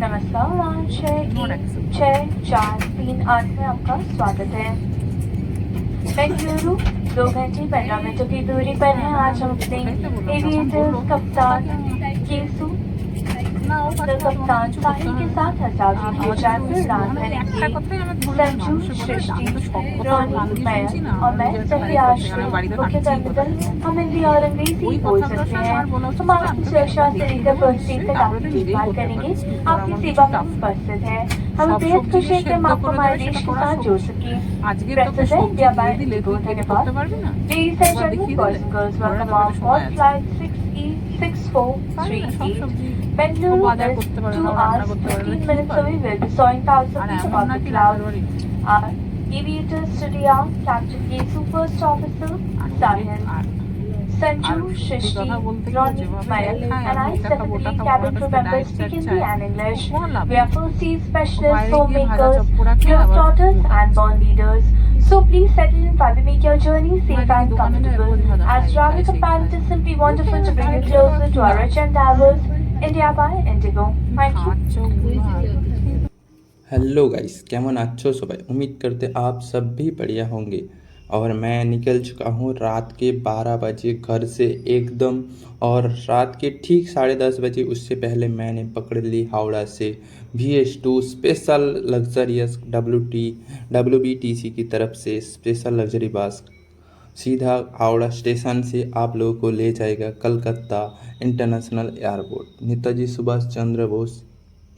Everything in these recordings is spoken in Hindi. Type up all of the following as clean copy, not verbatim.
नमस्कार उड़ान 6-4-3-8 में आपका स्वागत है। बेंगलुरु 2 घंटे 15 मिनटों की दूरी पर है। आज हम अपने एविएटर्स कप्तान केसु कप्तान साहिल के साथ हजारी के जाकर उड़ान भरेंगे। संजू, सृष्टि, रोनी, मयंक और मैं सभी आज मुख्य टर्मिनल हम हिंदी और अंग्रेजी बोल सकते हैं। हम आपकी सुरक्षा से लेकर फर्स्ट एड तक आपकी देखभाल करेंगे। आपकी सेवा में उपस्थित है। हम बेहद खुश हैं कि हम आपको हमारे देश के साथ जोड़ सके। प्रेसिडेंट इंडिया बाय धन्यवाद। Ladies and gentlemen, boys and girls, welcome on board flight 6E6438. Bengaluru is 2 hours 15 minutes away. We'll be soaring thousands of feet above the clouds. Our aviators today are Captain Kesu, First Officer Sahil, Sanju, Shrishti, Ronnie, Mayank, and I, 73 cabin crew members speak Hindi and English. We are first aid specialists, homemakers, globetrotters, and born leaders. So please settle in while we make your journey safe and comfortable. As travel companions, it's simply wonderful to bring you closer to our rich endeavors. India by Indigo. Thank you. Hello guys, কেমন আছো সবাই? उम्मीद करते आप सब भी बढ़िया होंगे। और मैं निकल चुका हूँ रात के 12 बजे घर से एकदम, और रात के ठीक 10:30 बजे उससे पहले मैंने पकड़ ली हावड़ा से VS2 स्पेशल लग्जरियस WBTC की तरफ से स्पेशल लग्जरी बस सीधा हावड़ा स्टेशन से आप लोगों को ले जाएगा Calcutta international airport, Netaji Subhash Chandra Bose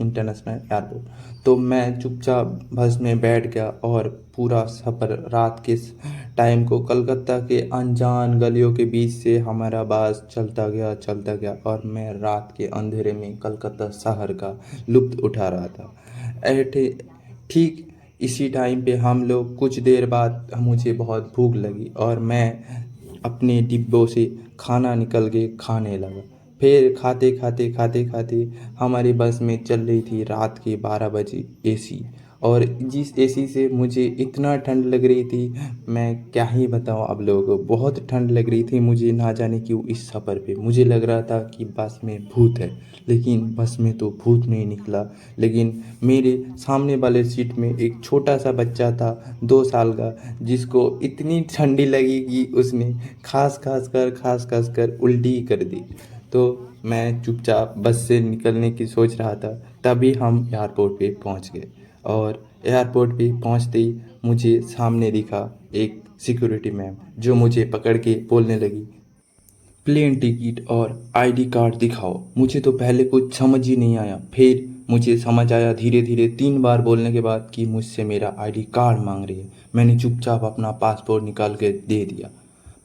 international airport. तो मैं चुपचाप बस में बैठ गया और पूरा सफ़र रात के टाइम को कलकत्ता के अनजान गलियों के बीच से हमारा बस चलता गया और मैं रात के अंधेरे में कलकत्ता शहर का लुत्फ़ उठा रहा था। ठीक इसी टाइम पे हम लोग कुछ देर बाद मुझे बहुत भूख लगी और मैं अपने डिब्बों से खाना निकल के खाने लगा। फिर खाते हमारी बस में चल रही थी रात के 12 बजे AC, और जिस AC से मुझे इतना ठंड लग रही थी, मैं क्या ही बताऊँ आप लोगों को। बहुत ठंड लग रही थी मुझे, ना जाने क्यों इस सफ़र पे मुझे लग रहा था कि बस में भूत है, लेकिन बस में तो भूत नहीं निकला। लेकिन मेरे सामने वाले सीट में एक छोटा सा बच्चा था 2 साल का, जिसको इतनी ठंडी लगी कि उसने खास कर उल्टी कर दी। तो मैं चुपचाप बस से निकलने की सोच रहा था, तभी हम एयरपोर्ट पे पहुंच गए। और एयरपोर्ट पे पहुंचते ही मुझे सामने दिखा एक सिक्योरिटी मैम, जो मुझे पकड़ के बोलने लगी, प्लेन टिकट और ID कार्ड दिखाओ। मुझे तो पहले कुछ समझ ही नहीं आया, फिर मुझे समझ आया धीरे 3 बार बोलने के बाद कि मुझसे मेरा ID कार्ड मांग रही है। मैंने चुपचाप अपना पासपोर्ट निकाल के दे दिया।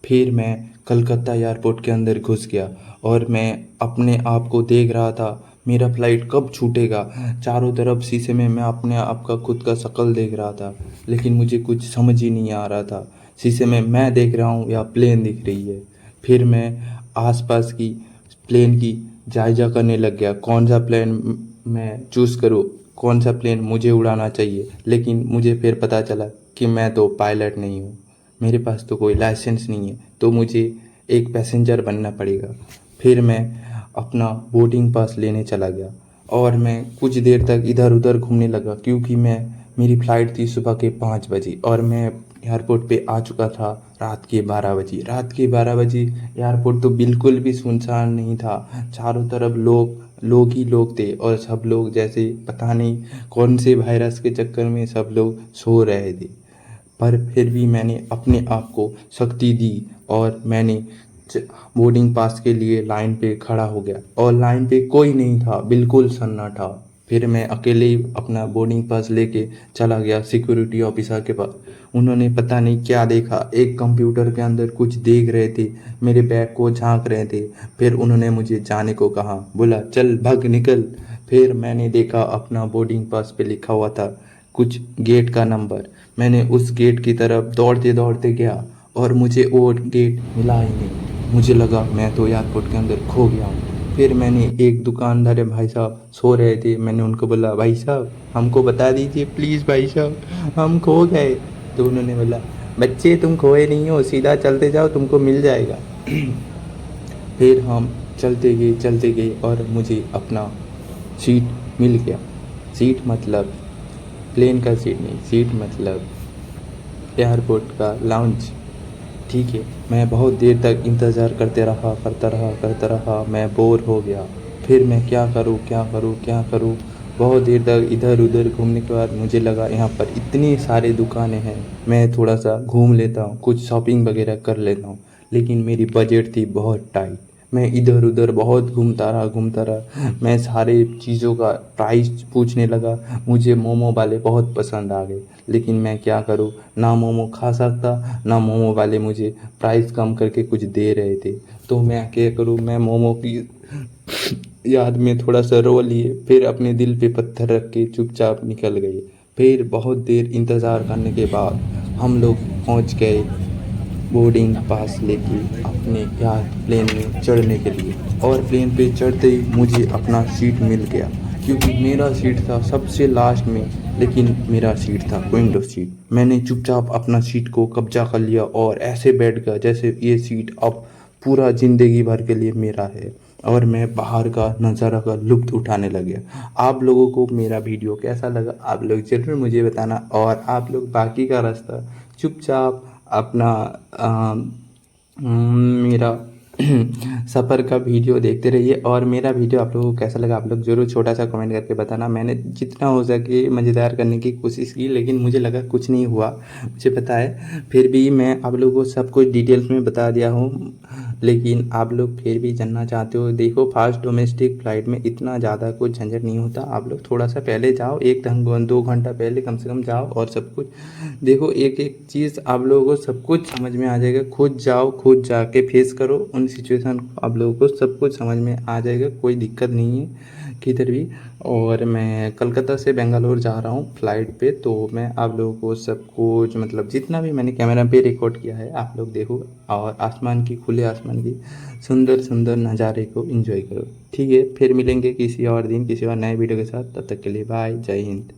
फिर मैं कलकत्ता एयरपोर्ट के अंदर घुस गया और मैं अपने आप को देख रहा था, मेरा फ़्लाइट कब छूटेगा। चारों तरफ शीशे में मैं अपने आप का खुद का शक्ल देख रहा था, लेकिन मुझे कुछ समझ ही नहीं आ रहा था, शीशे में मैं देख रहा हूँ या प्लेन दिख रही है। फिर मैं आसपास की प्लेन की जायज़ा करने लग गया, कौन सा प्लेन मैं चूज़ करूँ, कौन सा प्लेन मुझे उड़ाना चाहिए। लेकिन मुझे फिर पता चला कि मैं तो पायलट नहीं हूँ, मेरे पास तो कोई लाइसेंस नहीं है, तो मुझे एक पैसेंजर बनना पड़ेगा। फिर मैं अपना बोर्डिंग पास लेने चला गया और मैं कुछ देर तक इधर उधर घूमने लगा, क्योंकि मेरी फ़्लाइट थी सुबह के 5 बजे और मैं एयरपोर्ट पे आ चुका था रात के 12 बजे। रात के 12 बजे एयरपोर्ट तो बिल्कुल भी सुनसान नहीं था, चारों तरफ लोग ही लोग थे, और सब लोग जैसे पता नहीं कौन से वायरस के चक्कर में सब लोग सो रहे थे। पर फिर भी मैंने अपने आप को शक्ति दी और मैंने बोर्डिंग पास के लिए लाइन पे खड़ा हो गया, और लाइन पे कोई नहीं था, बिल्कुल सन्नाटा। फिर मैं अकेले ही अपना बोर्डिंग पास लेके चला गया सिक्योरिटी ऑफिसर के पास। उन्होंने पता नहीं क्या देखा, एक कंप्यूटर के अंदर कुछ देख रहे थे, मेरे बैग को झांक रहे थे। फिर उन्होंने मुझे जाने को कहा, बोला चल भाग निकल। फिर मैंने देखा अपना बोर्डिंग पास पे लिखा हुआ था कुछ गेट का नंबर। मैंने उस गेट की तरफ दौड़ते गया और मुझे वो गेट मिला ही नहीं। मुझे लगा मैं तो एयरपोर्ट के अंदर खो गया हूँ। फिर मैंने एक दुकानदार भाई साहब सो रहे थे, मैंने उनको बोला, भाई साहब हमको बता दीजिए प्लीज़ भाई साहब, हम खो गए। तो उन्होंने बोला, बच्चे तुम खोए नहीं हो, सीधा चलते जाओ तुमको मिल जाएगा। फिर हम चलते गए और मुझे अपना सीट मिल गया। सीट मतलब प्लेन का सीट नहीं, सीट मतलब एयरपोर्ट का लाउंज। ठीक है, मैं बहुत देर तक इंतज़ार करता रहा, मैं बोर हो गया। फिर मैं क्या करूँ? बहुत देर तक इधर-उधर घूमने के बाद मुझे लगा यहाँ पर इतनी सारी दुकानें हैं, मैं थोड़ा-सा घूम लेता हूँ, कुछ शॉपिंग वगैरह कर लेता हूँ। लेकिन मेरी बजट थी बहुत टाइट। मैं इधर-उधर बहुत घूमता रहा। मैं सारे चीज़ों का प्राइस पूछने लगा। मुझे मोमो वाले बहुत पसंद आ गए। लेकिन मैं क्या करूँ, ना मोमो खा सकता, ना मोमो वाले मुझे प्राइस कम करके कुछ दे रहे थे। तो मैं क्या करूँ, मैं मोमो की याद में थोड़ा सा रो लिए, फिर अपने दिल पे पत्थर रख के चुपचाप निकल गए। फिर बहुत देर इंतज़ार करने के बाद हम लोग पहुंच गए बोर्डिंग पास लेके अपने यार प्लेन में चढ़ने के लिए। और प्लेन पे चढ़ते ही मुझे अपना सीट मिल गया, क्योंकि मेरा सीट था सबसे लास्ट में। लेकिन मेरा सीट था विंडो सीट। मैंने चुपचाप अपना सीट को कब्जा कर लिया और ऐसे बैठ गया जैसे ये सीट अब पूरा ज़िंदगी भर के लिए मेरा है। और मैं बाहर का नज़ारा का लुत्फ़ उठाने लग गया। आप लोगों को मेरा वीडियो कैसा लगा, आप लोग ज़रूर मुझे बताना। और आप लोग बाकी का रास्ता चुपचाप अपना मेरा सफ़र का वीडियो देखते रहिए। और मेरा वीडियो आप लोगों को कैसा लगा, आप लोग ज़रूर छोटा सा कमेंट करके बताना। मैंने जितना हो सके मज़ेदार करने की कोशिश की, लेकिन मुझे लगा कुछ नहीं हुआ, मुझे पता है। फिर भी मैं आप लोगों को सब कुछ डिटेल्स में बता दिया हूँ। लेकिन आप लोग फिर भी जानना चाहते हो, देखो फास्ट डोमेस्टिक फ़्लाइट में इतना ज़्यादा कुछ झंझट नहीं होता। आप लोग थोड़ा सा पहले जाओ, 1 घंटा पहले कम से कम जाओ, और सब कुछ देखो। एक एक चीज़ आप लोगों को सब कुछ समझ में आ जाएगा। खुद जाओ, खुद जाके फेस करो उन सिचुएशन को, आप लोगों को सब कुछ समझ में आ जाएगा। कोई दिक्कत नहीं है किधर भी। और मैं कलकत्ता से बेंगलोर जा रहा हूँ फ़्लाइट पे, तो मैं आप लोगों को सब कुछ मतलब जितना भी मैंने कैमरा पे रिकॉर्ड किया है आप लोग देखो, और आसमान की, खुले आसमान की सुंदर सुंदर नज़ारे को एंजॉय करो। ठीक है, फिर मिलेंगे किसी और दिन किसी और नए वीडियो के साथ। तब तक के लिए बाय, जय हिंद।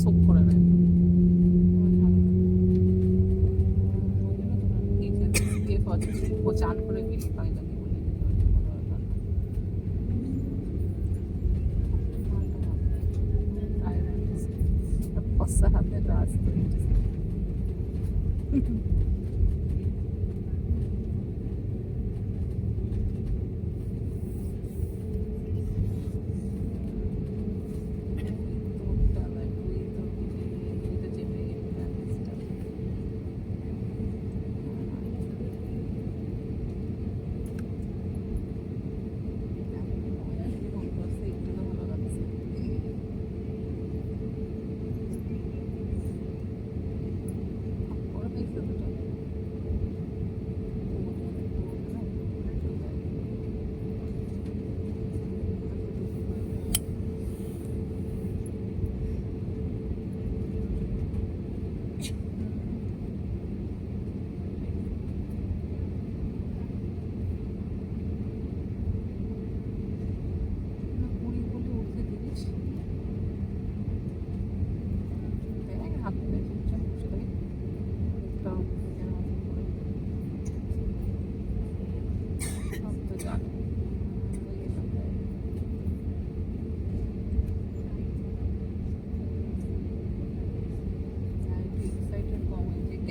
শোক করে নেয়। ওই জন্য তোমার এই যে SPF আছে, ও চান করে বেশি পানি লাগে বলে দিতে হচ্ছে কোনো ব্যাপার না। ফসা হাতের রাজ তৈরি।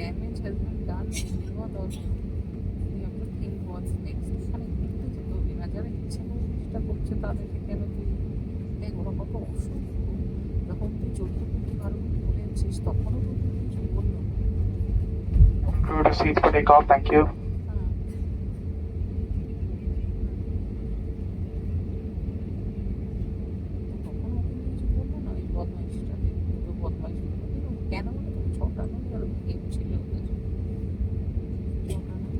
Damage has been done. What also we have to think what's next. এখানে ঘুরতে যেতে হবে না, যারা ইচ্ছে করে চেষ্টা করছে তাদেরকে কেন তুই দেখ, ওরা কত অসুখ, যখন তুই 14 কোটি 12 কোটি করে আছিস তখনও তো তুই কিছু বললো না। Crew to seats for takeoff, thank you. তখন ওকে কিছু বললো না, এই বদমাইশটাকে, দুটো বদমাইশ কেন বলে তুমি ছটা নয় আর গেম ছিল ওদের ছটা নয়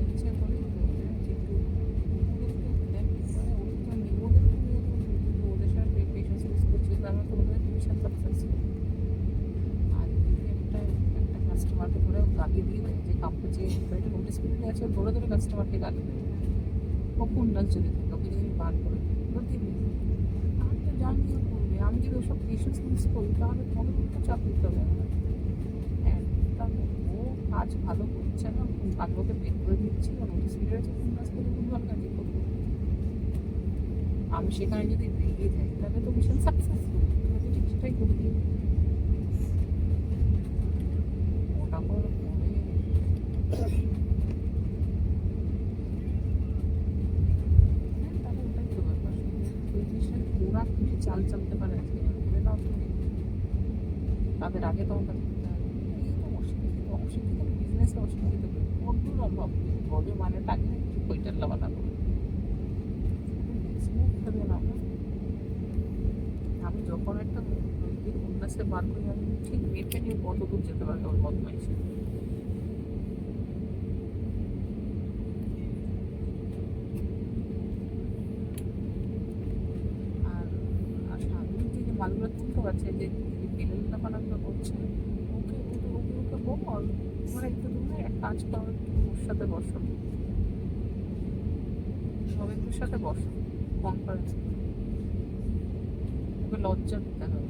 ইচ্ছে করে ওদের সাথে পেশেন্স ইউজ করছিস, আমি তো ওদের মিশন সাকসেসফুল। আর একটা একটা কাস্টমারকে ধরে গালি দিয়ে দেয় যে কাপড় যে নোটিস পিরিয়ড আছে ধরে ধরে কাস্টমারকে গালি দেয়, কখন নাচ যদি থাকে ওকে যদি বার করে দিবি, আমি তো জানিও করবে। আমি যদি ওসব পেশেন্স মিস করি তাহলে তোমাদের তো চাপ দিতে হবে আমার। হ্যাঁ, তাহলে ও কাজ ভালো করছে না, আমি ওকে বের করে দিচ্ছি, ও নোটিস পিরিয়ড আছে কোন কাজ করতে খুব ভালো কাজই করবো। আমি সেখানে যদি রেগে যাই তাহলে তো মিশন সাকসেসফুল, তুমি তো ঠিক সেটাই করবি। ওটা করে ওরা কিছু চাল চালতে পারে আজকে করে নাও তুমি, তাদের আগে তোমার কাছে এই তো অশিক্ষিত অশিক্ষিত বিজনেসে অশিক্ষিত বন্ধুর অভাব বলে মানে তাকে কিছু পৈটাল্লা বানা করে না। আমি যখন একটা উন্নাসে বার করি আমি ঠিক মেপে নিয়ে কত দূর যেতে পারে ওর বদমাইশে। মালগুলো তুলতে পারছে যে বেলুনটা বানাগুলো করছে, ওকে ওকে ওকে ওকে বল তোমার একটু তুমি এক কাজ করো, ওর সাথে বসো, সবাইকুর সাথে বসো কনফারেন্স, ওকে লজ্জা দিতে হবে।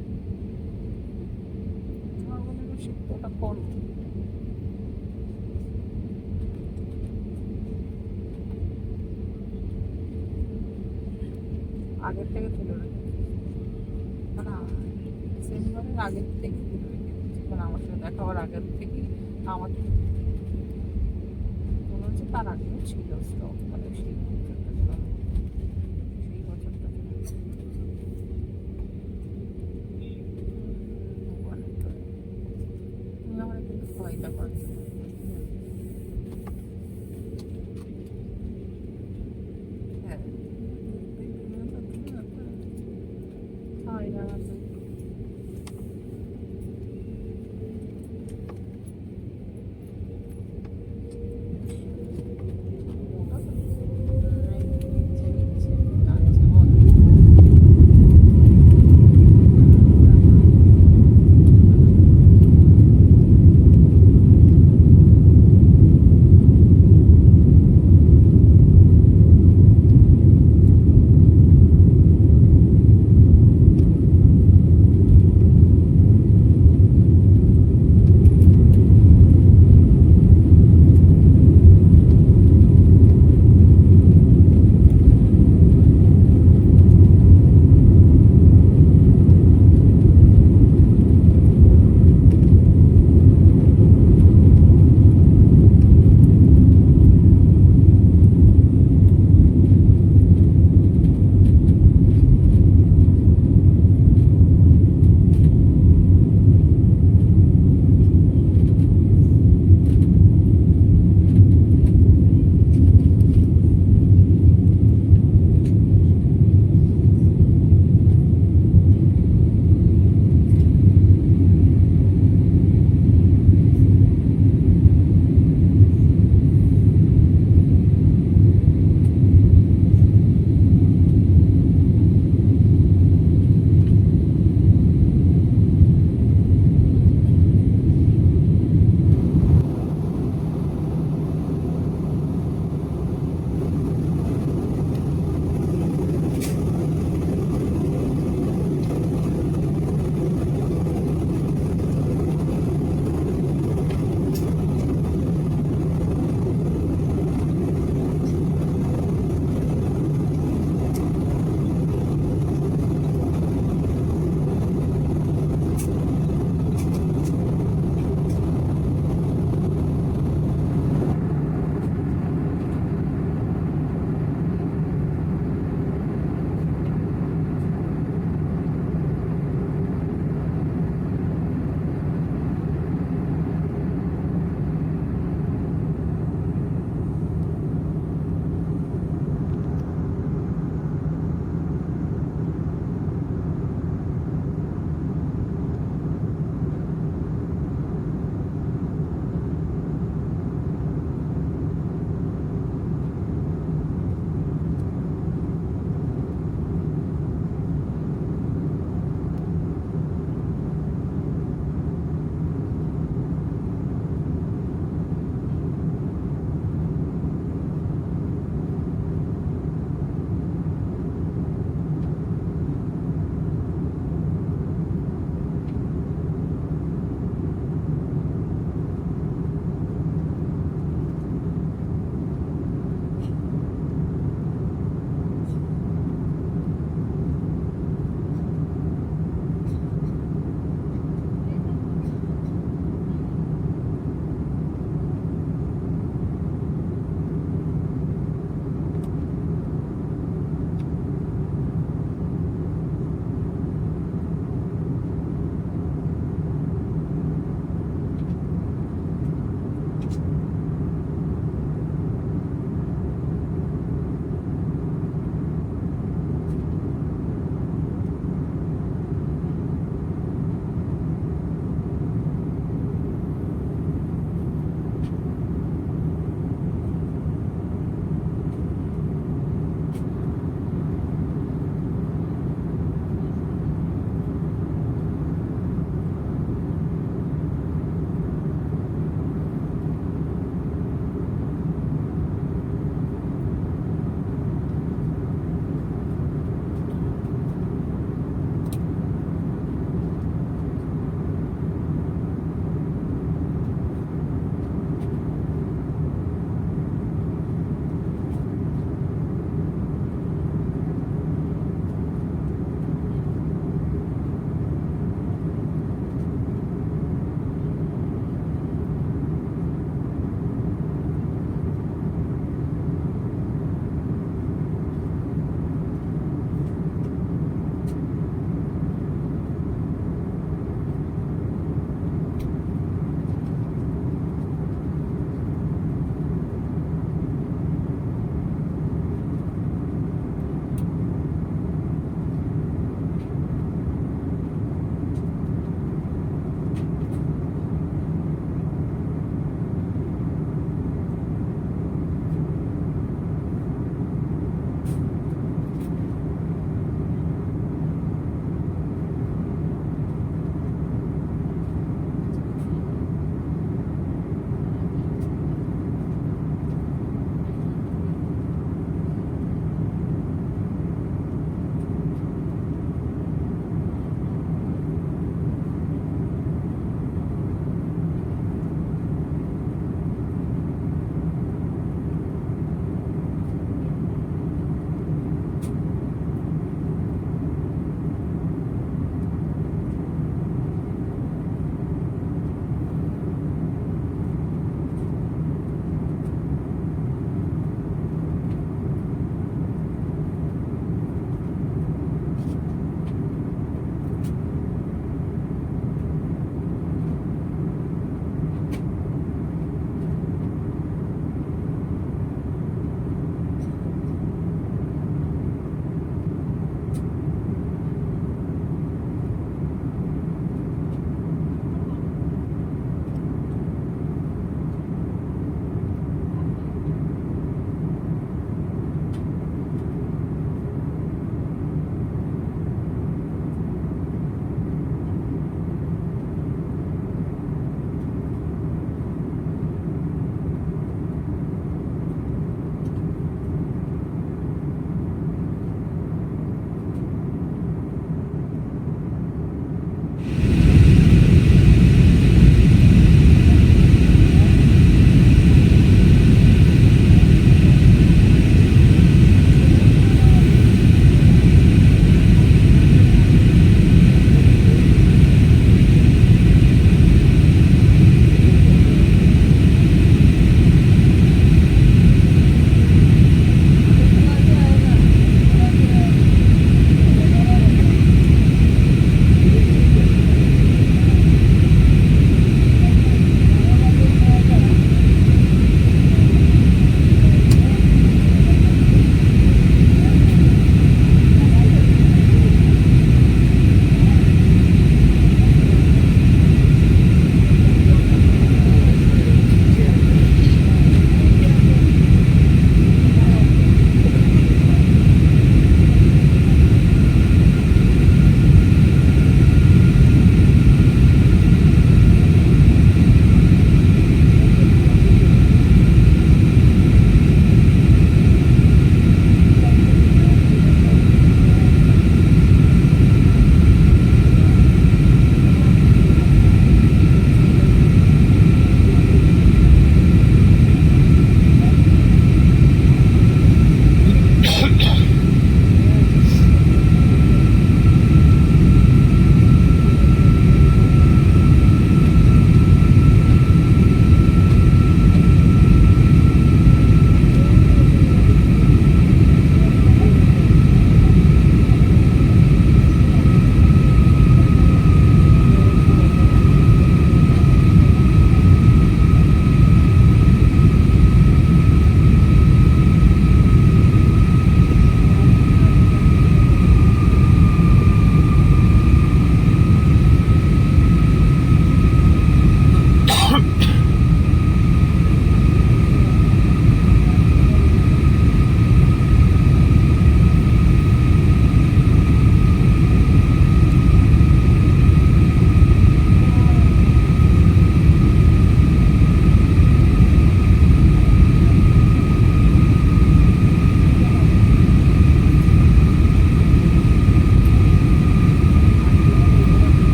তোমার মনে হয় ওটা করো, আগের থেকে তুলে রেখে মানে ডিসেম্বরের আগের থেকে তুলে রেখে মানে আমার সাথে দেখা হওয়ার আগের থেকে আমার মনে হচ্ছে তার আগেও ছিল স্টক, মানে সেই বছরটা তুমি আমার কিন্তু সহায়তা করছো।